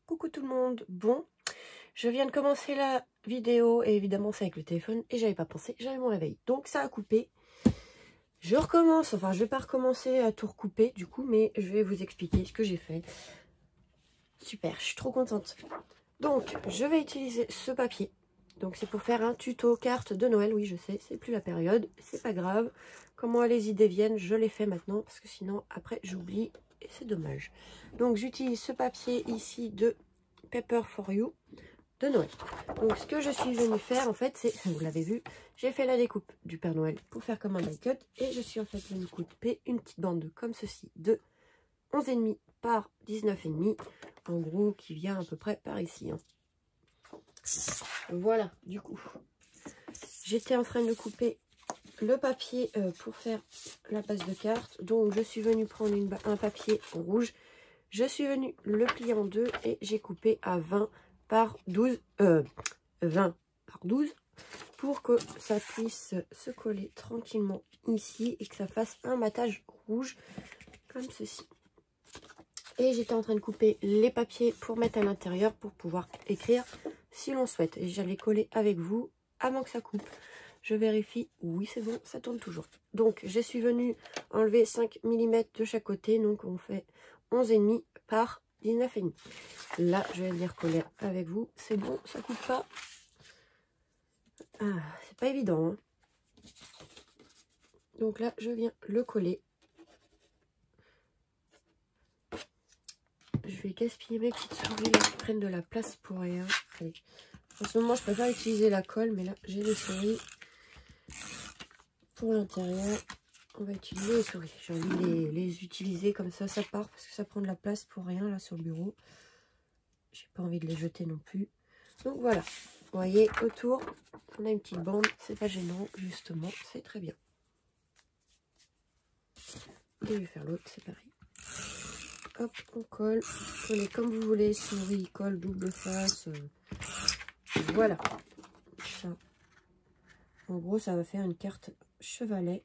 Coucou tout le monde. Bon, je viens de commencer la vidéo et évidemment c'est avec le téléphone et j'avais pas pensé, j'avais mon réveil. Donc ça a coupé. Je recommence, enfin je vais pas recommencer à tout recouper du coup, mais je vais vous expliquer ce que j'ai fait. Super, je suis trop contente. Donc je vais utiliser ce papier. Donc c'est pour faire un tuto carte de Noël. Oui je sais, c'est plus la période, c'est pas grave. Comment les idées viennent, je les fais maintenant parce que sinon après j'oublie et c'est dommage. Donc j'utilise ce papier ici de Paper for You de Noël. Donc ce que je suis venue faire en fait c'est, vous l'avez vu, j'ai fait la découpe du Père Noël pour faire comme un die cut et je suis en fait venue couper une petite bande comme ceci de 11,5 par 19,5 en gros qui vient à peu près par ici hein. Voilà, du coup j'étais en train de couper le papier pour faire la base de carte, donc je suis venue prendre un papier rouge. Je suis venue le plier en deux et j'ai coupé à 20 par 12 pour que ça puisse se coller tranquillement ici et que ça fasse un matage rouge comme ceci. Et j'étais en train de couper les papiers pour mettre à l'intérieur pour pouvoir écrire si l'on souhaite. Et j'allais coller avec vous avant que ça coupe. Je vérifie, oui c'est bon, ça tourne toujours. Donc je suis venue enlever 5 mm de chaque côté, donc on fait 11,5 par 19,5. Là je vais venir coller avec vous, c'est bon, ça coupe pas. Ah, c'est pas évident hein. Donc là je viens le coller. Je vais gaspiller mes petites souris là, qui prennent de la place pour rien. Allez. En ce moment je préfère utiliser la colle, mais là j'ai les souris. Pour l'intérieur, on va utiliser les souris. J'ai envie de les utiliser comme ça part parce que ça prend de la place pour rien là sur le bureau. J'ai pas envie de les jeter non plus. Donc voilà, vous voyez autour, on a une petite bande, c'est pas gênant justement, c'est très bien. Et je vais faire l'autre, c'est pareil. Hop, on colle, collez comme vous voulez, souris, colle, double face. Voilà. Ça. En gros, ça va faire une carte chevalet.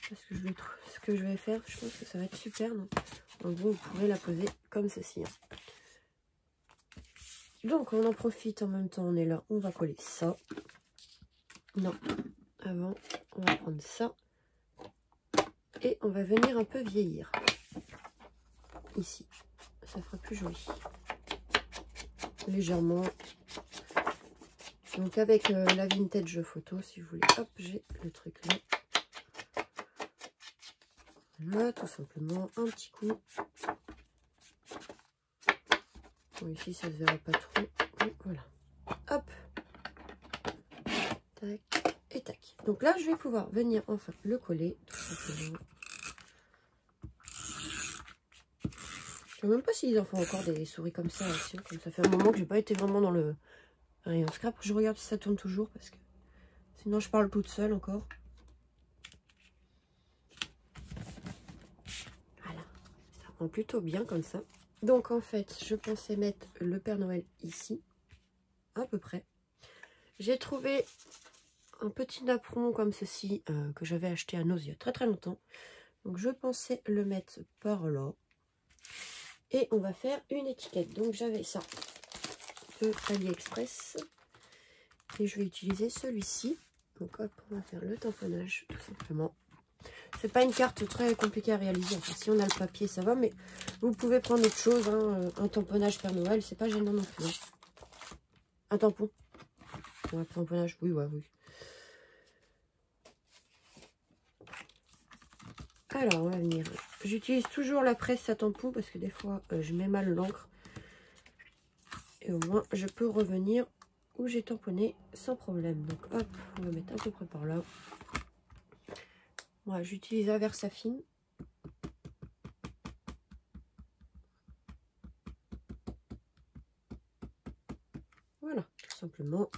Parce que ce que je vais faire, je pense que ça va être super. Donc, en gros, vous pourrez la poser comme ceci. Hein. Donc, on en profite en même temps, on est là, on va coller ça. Non, avant, on va prendre ça. Et on va venir un peu vieillir. Ici, ça fera plus joli. Légèrement. Donc, avec la vintage photo, si vous voulez. Hop, j'ai le truc là. Là, tout simplement, un petit coup. Bon, ici, ça ne se verra pas trop. Donc, voilà. Hop. Tac et tac. Donc là, je vais pouvoir venir enfin le coller, tout simplement. Je ne sais même pas s'ils en font encore des souris comme ça. Aussi, comme ça fait un moment que j'ai pas été vraiment dans le rayon scrap. Je regarde si ça tourne toujours parce que sinon je parle toute seule encore. Voilà, ça rend plutôt bien comme ça. Donc en fait, je pensais mettre le Père Noël ici, à peu près. J'ai trouvé un petit napperon comme ceci que j'avais acheté à Noz il y a très longtemps. Donc je pensais le mettre par là. Et on va faire une étiquette. Donc j'avais ça de AliExpress. Et je vais utiliser celui-ci. Donc hop, on va faire le tamponnage tout simplement. C'est pas une carte très compliquée à réaliser. Enfin, si on a le papier, ça va. Mais vous pouvez prendre autre chose. Hein. Un tamponnage Père Noël, c'est pas gênant non plus. Hein. Un tampon. Un tamponnage, oui, ouais, oui. Alors, on va venir. J'utilise toujours la presse à tampon parce que des fois, je mets mal l'encre. Et au moins, je peux revenir où j'ai tamponné sans problème. Donc, hop, on va mettre à peu près par là. Moi, j'utilise un Versafine. Voilà, tout simplement.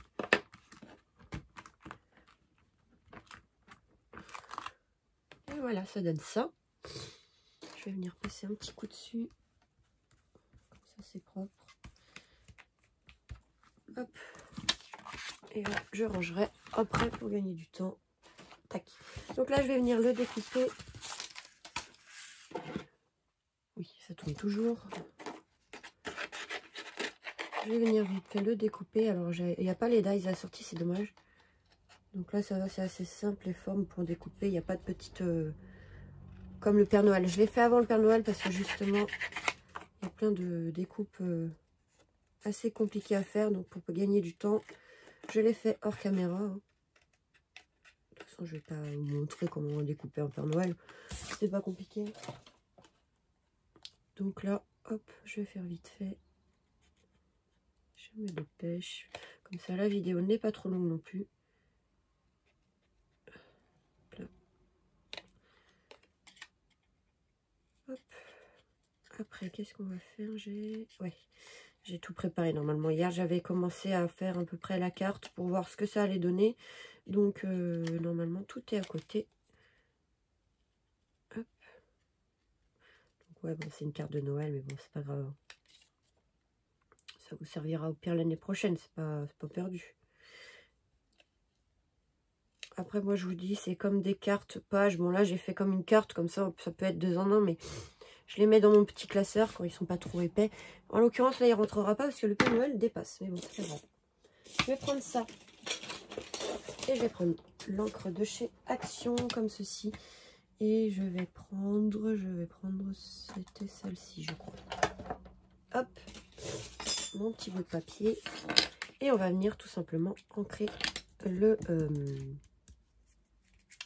Et voilà, ça donne ça. Je vais venir passer un petit coup dessus. Comme ça, c'est propre. Hop. Et là, je rangerai après pour gagner du temps. Tac. Donc là, je vais venir le découper. Oui, ça tourne toujours. Je vais venir vite fait le découper. Alors, il n'y a pas les dies assortis, c'est dommage. Donc là, ça va, c'est assez simple les formes pour découper. Il n'y a pas de petites... comme le Père Noël. Je l'ai fait avant le Père Noël parce que justement, il y a plein de découpes assez compliquées à faire. Donc pour gagner du temps, je l'ai fait hors caméra. Hein. De toute façon, je vais pas vous montrer comment découper un Père Noël. C'est pas compliqué. Donc là, hop, je vais faire vite fait. Je me dépêche. Comme ça, la vidéo n'est pas trop longue non plus. Là. Hop. Après, qu'est-ce qu'on va faire? J'ai tout préparé normalement. Hier, j'avais commencé à faire à peu près la carte pour voir ce que ça allait donner. Donc, normalement, tout est à côté. Hop. Donc, ouais, bon, c'est une carte de Noël, mais bon, c'est pas grave. Ça vous servira au pire l'année prochaine, c'est pas perdu. Après, moi, je vous dis, c'est comme des cartes pages. Bon, là, j'ai fait comme une carte, comme ça peut être 2 en 1, mais je les mets dans mon petit classeur quand ils sont pas trop épais. En l'occurrence, là, il rentrera pas parce que le Père Noël dépasse. Mais bon, c'est pas grave. Je vais prendre ça. Et je vais prendre l'encre de chez Action, comme ceci. Et je vais prendre, c'était celle-ci, je crois. Hop, mon petit bout de papier. Et on va venir tout simplement ancrer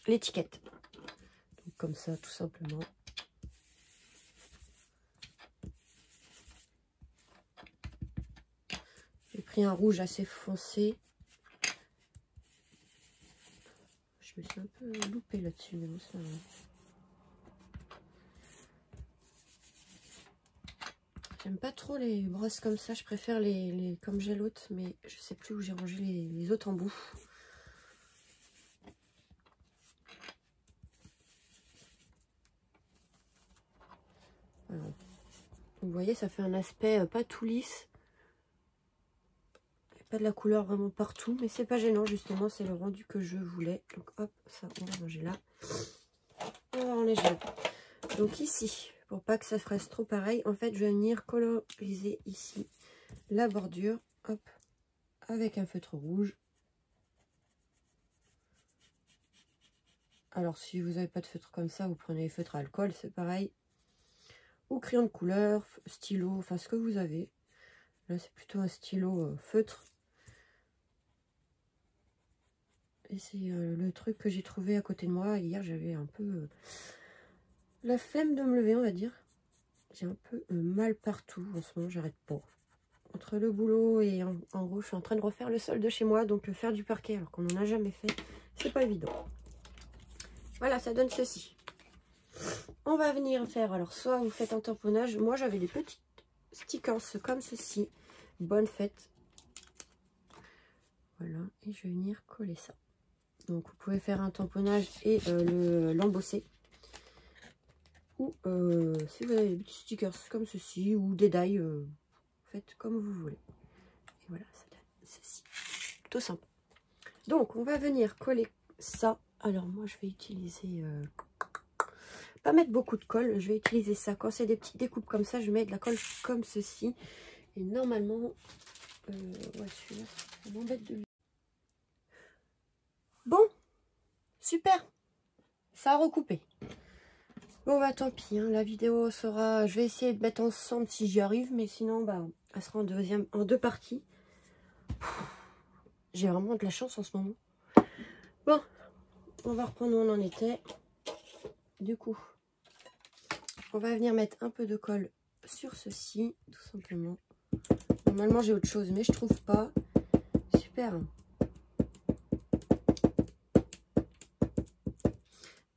l'étiquette. Comme ça, tout simplement. J'ai pris un rouge assez foncé. Je me suis un peu loupée là-dessus, mais bon, ça va. J'aime pas trop les brosses comme ça, je préfère les comme j'ai l'autre, mais je sais plus où j'ai rangé les autres embouts. Voilà. Vous voyez, ça fait un aspect pas tout lisse. Pas de la couleur vraiment partout, mais c'est pas gênant, justement, c'est le rendu que je voulais. Donc hop, ça on va ranger là. On va ranger là. Donc ici, pour pas que ça se fasse trop pareil, en fait, je vais venir coloriser ici la bordure, hop, avec un feutre rouge. Alors, si vous n'avez pas de feutre comme ça, vous prenez les feutres à alcool, c'est pareil. Ou crayon de couleur, stylo, enfin ce que vous avez. Là, c'est plutôt un stylo feutre. Et c'est le truc que j'ai trouvé à côté de moi. Hier, j'avais un peu la flemme de me lever, on va dire. J'ai un peu mal partout en ce moment, j'arrête pas. Entre le boulot et en gros, je suis en train de refaire le sol de chez moi. Donc, faire du parquet alors qu'on n'en a jamais fait, c'est pas évident. Voilà, ça donne ceci. On va venir faire, alors soit vous faites un tamponnage. Moi, j'avais des petits stickers comme ceci. Bonne fête. Voilà, et je vais venir coller ça. Donc, vous pouvez faire un tamponnage et l'embosser. Ou si vous avez des petits stickers comme ceci, ou des die, faites comme vous voulez. Et voilà, ça donne ceci. Tout simple. Donc, on va venir coller ça. Alors, moi, je vais utiliser... pas mettre beaucoup de colle. Je vais utiliser ça. Quand c'est des petites découpes comme ça, je mets de la colle comme ceci. Et normalement... ouais, celui-là, ça m'embête de lui. Bon, super. Ça a recoupé. Bon, bah tant pis. Hein, la vidéo sera... Je vais essayer de mettre ensemble si j'y arrive. Mais sinon, bah, elle sera en 2 parties. J'ai vraiment de la chance en ce moment. Bon, on va reprendre où on en était. Du coup, on va venir mettre un peu de colle sur ceci, tout simplement. Normalement, j'ai autre chose, mais je trouve pas. Super.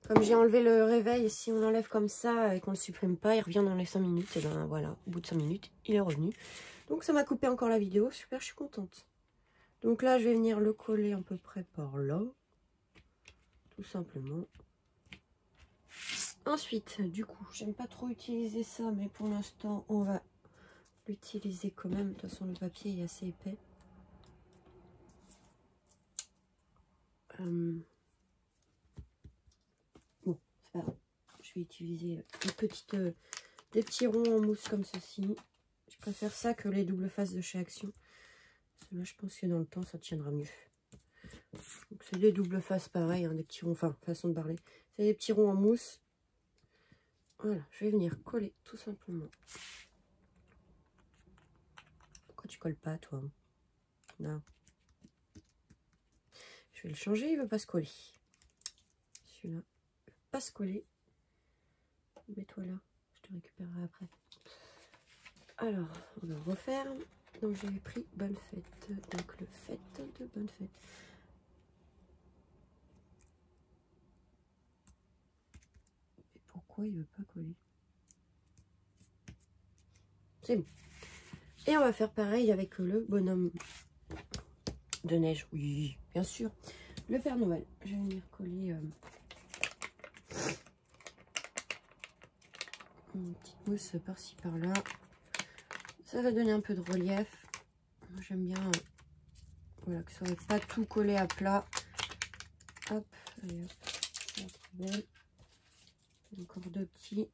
Comme j'ai enlevé le réveil, si on l'enlève comme ça et qu'on ne le supprime pas, il revient dans les 5 minutes. Et ben voilà, au bout de 5 minutes, il est revenu. Donc ça m'a coupé encore la vidéo. Super, je suis contente. Donc là, je vais venir le coller à peu près par là. Tout simplement. Ensuite, du coup, j'aime pas trop utiliser ça, mais pour l'instant, on va l'utiliser quand même. De toute façon, le papier est assez épais. Bon, c'est pas grave. Je vais utiliser une petite des petits ronds en mousse comme ceci. Je préfère ça que les doubles faces de chez Action. Là, je pense que dans le temps, ça tiendra mieux. Donc, c'est des doubles faces pareil, hein, des petits ronds, enfin, façon de parler. C'est des petits ronds en mousse. Voilà, je vais venir coller tout simplement. Pourquoi tu colles pas, toi? Non. Je vais le changer, il veut pas se coller. Celui-là, il veut pas se coller. Mets-toi là, je te récupérerai après. Alors, on va refaire. Donc, j'ai pris Bonne Fête. Donc, le fait de Bonne Fête. Et pourquoi il veut pas coller? C'est bon. Et on va faire pareil avec le bonhomme de neige. Oui, bien sûr. Le Père Noël. Je vais venir coller une petite mousse par-ci par-là. Ça va donner un peu de relief. Moi j'aime bien voilà, que ça ne soit pas tout collé à plat. Hop, allez hop. Ça va être belle. Encore deux petits.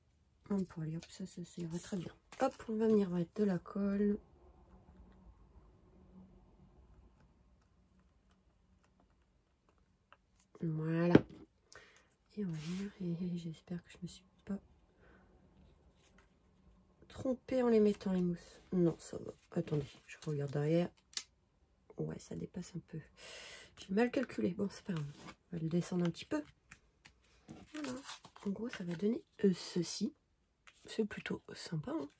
Un pour aller hop, ça ira très bien. Hop, on va venir mettre de la colle. Voilà. Et on va venir, et j'espère que je me suis pas trompée en les mettant les mousses. Non, ça va. Attendez, je regarde derrière. Ouais, ça dépasse un peu. J'ai mal calculé. Bon, c'est pas grave. On va le descendre un petit peu. Voilà. En gros, ça va donner ceci. C'est plutôt sympa. Hein.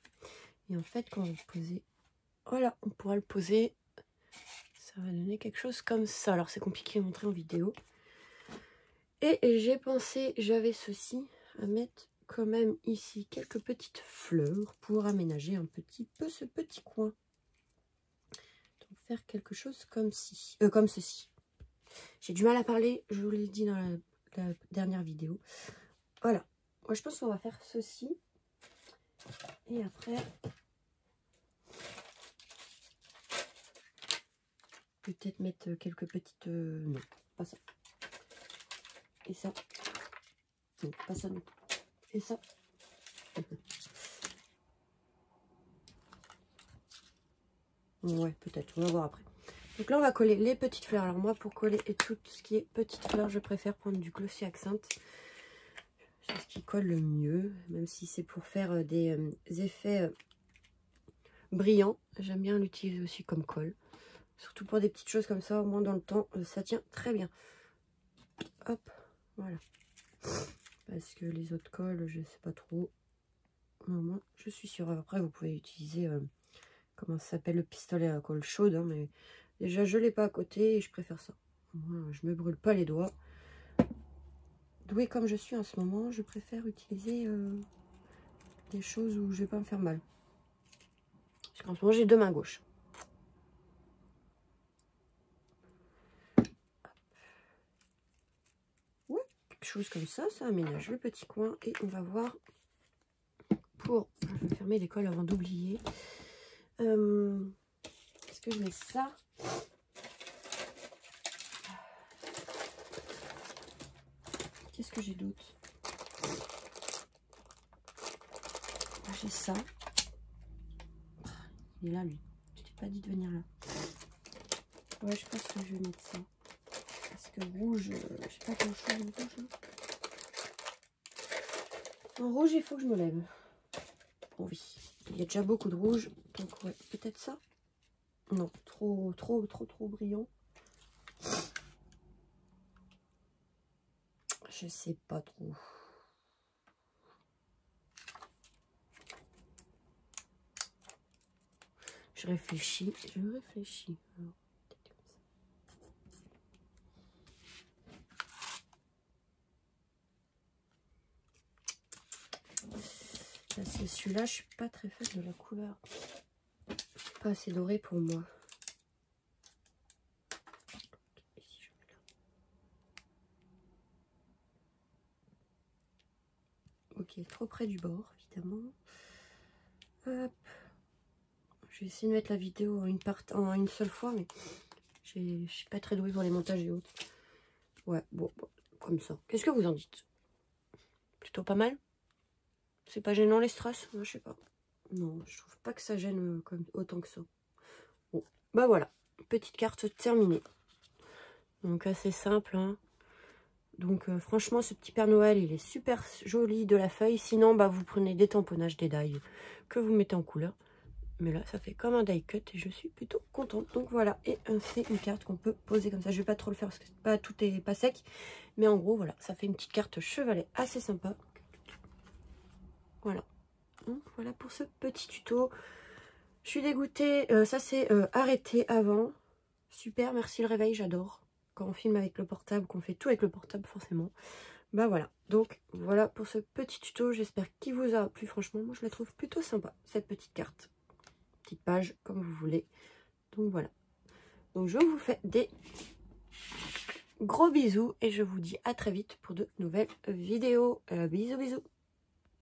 Et en fait, quand vous posez... Voilà, on pourra le poser. Ça va donner quelque chose comme ça. Alors, c'est compliqué à montrer en vidéo. Et j'ai pensé, j'avais ceci, à mettre quand même ici quelques petites fleurs pour aménager un petit peu ce petit coin. Donc, faire quelque chose comme ceci. J'ai du mal à parler, je vous l'ai dit dans la dernière vidéo. Voilà. Moi, je pense qu'on va faire ceci. Et après, peut-être mettre quelques petites... non, pas ça. Et ça. Non, pas ça non. Et ça. Ouais, peut-être. On va voir après. Donc là, on va coller les petites fleurs. Alors moi, pour coller et tout ce qui est petites fleurs, je préfère prendre du Glossy Accent. C'est ce qui colle le mieux, même si c'est pour faire des effets brillants. J'aime bien l'utiliser aussi comme colle. Surtout pour des petites choses comme ça, au moins dans le temps, ça tient très bien. Hop, voilà. Parce que les autres colles, je sais pas trop. Au moins, je suis sûre. Après, vous pouvez utiliser, comment ça s'appelle, le pistolet à colle chaude. Hein, mais déjà, je l'ai pas à côté et je préfère ça. Moi, je me brûle pas les doigts. Douée comme je suis en ce moment, je préfère utiliser des choses où je vais pas me faire mal. Parce qu'en ce moment, j'ai deux mains gauches. Ouais, quelque chose comme ça, ça aménage le petit coin. Et on va voir pour... Je vais fermer l'école avant d'oublier. Est-ce que je mets ça? Qu'est-ce que j'ai d'autre? J'ai ça. Il est là, lui. Je t'ai pas dit de venir là. Ouais, je pense que je vais mettre ça. Parce que rouge, je sais pas grand chose en rouge. Hein. En rouge, il faut que je me lève. Oh oui, il y a déjà beaucoup de rouge. Donc ouais, peut-être ça. Non, trop brillant. Je sais pas trop. Je réfléchis. Alors, parce que celui-là, je suis pas très fan de la couleur. Pas assez doré pour moi. Ici, je mets là. Ok, trop près du bord, évidemment. Hop. Je vais essayer de mettre la vidéo en une seule fois, mais je suis pas très douée pour les montages et autres. Ouais, bon, comme ça. Qu'est-ce que vous en dites? Plutôt pas mal? C'est pas gênant les strass? Je sais pas. Non, je trouve pas que ça gêne comme autant que ça. Bon, bah voilà. Petite carte terminée. Donc assez simple, hein. Donc franchement, ce petit Père Noël, il est super joli de la feuille. Sinon, bah vous prenez des tamponnages, des die que vous mettez en couleur. Mais là, ça fait comme un die cut et je suis plutôt contente. Donc voilà, et c'est une carte qu'on peut poser comme ça. Je vais pas trop le faire parce que tout est pas sec. Mais en gros, voilà, ça fait une petite carte chevalet assez sympa. Voilà. Donc voilà pour ce petit tuto. Je suis dégoûtée. Ça, c'est arrêté avant. Super, merci le réveil, j'adore. Quand on filme avec le portable, qu'on fait tout avec le portable, forcément. Bah voilà, donc voilà pour ce petit tuto. J'espère qu'il vous a plu. Franchement, moi, je la trouve plutôt sympa, cette petite carte. Petite page, comme vous voulez. Donc voilà. Donc je vous fais des gros bisous et je vous dis à très vite pour de nouvelles vidéos. Bisous, bisous.